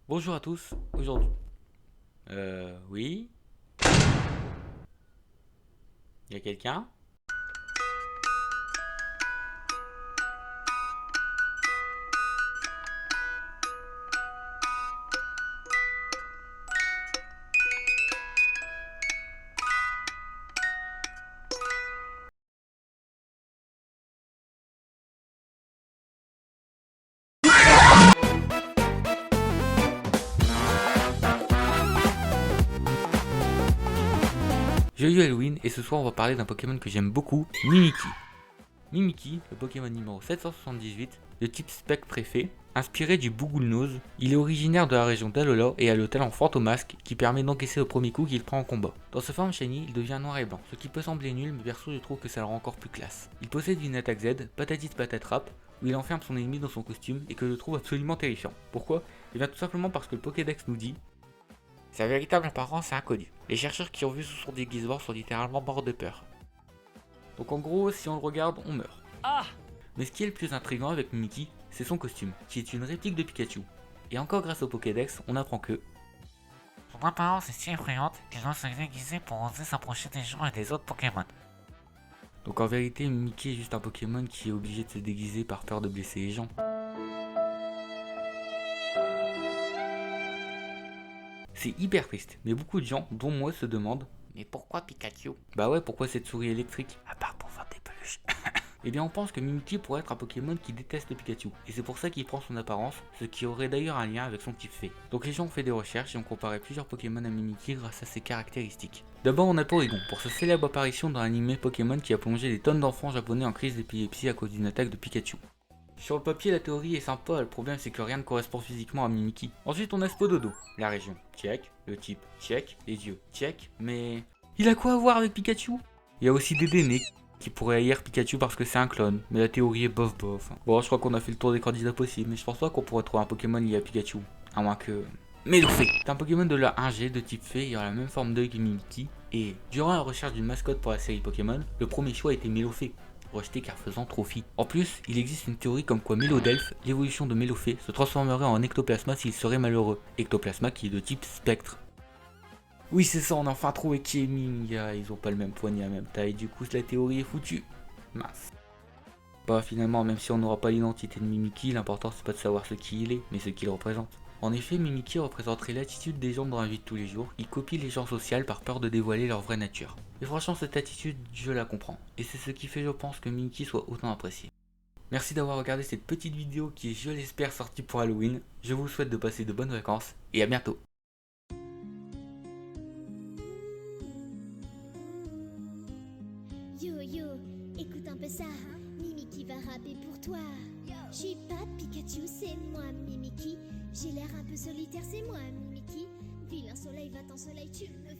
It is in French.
Bonjour à tous, aujourd'hui. Oui. Il y a quelqu'un? Joyeux Halloween, et ce soir on va parler d'un Pokémon que j'aime beaucoup, Mimikyu. Mimikyu, le Pokémon numéro 778, de type spectre préfet, inspiré du Bougoulnose, il est originaire de la région d'Alola et a le talent Fantomasque qui permet d'encaisser au premier coup qu'il prend en combat. Dans sa forme shiny, il devient noir et blanc, ce qui peut sembler nul mais perso je trouve que ça le rend encore plus classe. Il possède une attaque Z, Patatis Patatrap, où il enferme son ennemi dans son costume et que je trouve absolument terrifiant. Pourquoi? Eh bien tout simplement parce que le Pokédex nous dit: sa véritable apparence est inconnue. Les chercheurs qui ont vu sous son déguisement sont littéralement morts de peur. Donc en gros, si on le regarde, on meurt. Ah! Mais ce qui est le plus intriguant avec Mimikyu, c'est son costume, qui est une réplique de Pikachu. Et encore grâce au Pokédex, on apprend que son apparence est si effrayante qu'il doit se déguiser pour oser s'approcher des gens et des autres Pokémon. Donc en vérité, Mimikyu est juste un Pokémon qui est obligé de se déguiser par peur de blesser les gens. C'est hyper triste, mais beaucoup de gens, dont moi, se demandent: mais pourquoi Pikachu? Bah ouais, pourquoi cette souris électrique? À part pour faire des peluches. Eh bien on pense que Mimikyu pourrait être un Pokémon qui déteste Pikachu, et c'est pour ça qu'il prend son apparence, ce qui aurait d'ailleurs un lien avec son type fée. Donc les gens ont fait des recherches et ont comparé plusieurs Pokémon à Mimikyu grâce à ses caractéristiques. D'abord on a Porygon, pour sa célèbre apparition dans l'anime Pokémon qui a plongé des tonnes d'enfants japonais en crise d'épilepsie à cause d'une attaque de Pikachu. Sur le papier, la théorie est sympa, le problème c'est que rien ne correspond physiquement à Mimikyu. Ensuite, on a Spododo. La région, check. Le type, check. Les yeux, check. Mais il a quoi à voir avec Pikachu? Il y a aussi Dedenne qui pourrait haïr Pikachu parce que c'est un clone, mais la théorie est bof bof. Bon, je crois qu'on a fait le tour des candidats possibles, mais je pense pas qu'on pourrait trouver un Pokémon lié à Pikachu. À moins que... Melofée. C'est un Pokémon de la 1G de type fée, il a la même forme d'œil que Mimikyu. Et durant la recherche d'une mascotte pour la série Pokémon, le premier choix était Melofée, rejeté car faisant trop fi. En plus, il existe une théorie comme quoi Mélodelph, l'évolution de Mélofée, se transformerait en Ectoplasma s'il serait malheureux. Ectoplasma qui est de type spectre. Oui c'est ça, on a enfin trouvé qui est Mimia, ils ont pas le même poignet à même taille, du coup la théorie est foutue. Mince. Bah finalement, même si on n'aura pas l'identité de Mimikyu, l'important c'est pas de savoir ce qu'il est, mais ce qu'il représente. En effet, Mimikyu représenterait l'attitude des gens dans la vie de tous les jours, ils copient les gens sociaux par peur de dévoiler leur vraie nature. Et franchement, cette attitude, je la comprends. Et c'est ce qui fait, je pense, que Mimikyu soit autant apprécié. Merci d'avoir regardé cette petite vidéo qui est, je l'espère, sortie pour Halloween. Je vous souhaite de passer de bonnes vacances, et à bientôt. Yo yo, écoute un peu ça, hein? Mimikyu va rapper pour toi. Je suis pas Pikachu, c'est moi Mimikyu. J'ai l'air un peu solitaire, c'est moi Mimikyu. Vilain soleil, va-t'en soleil, tu me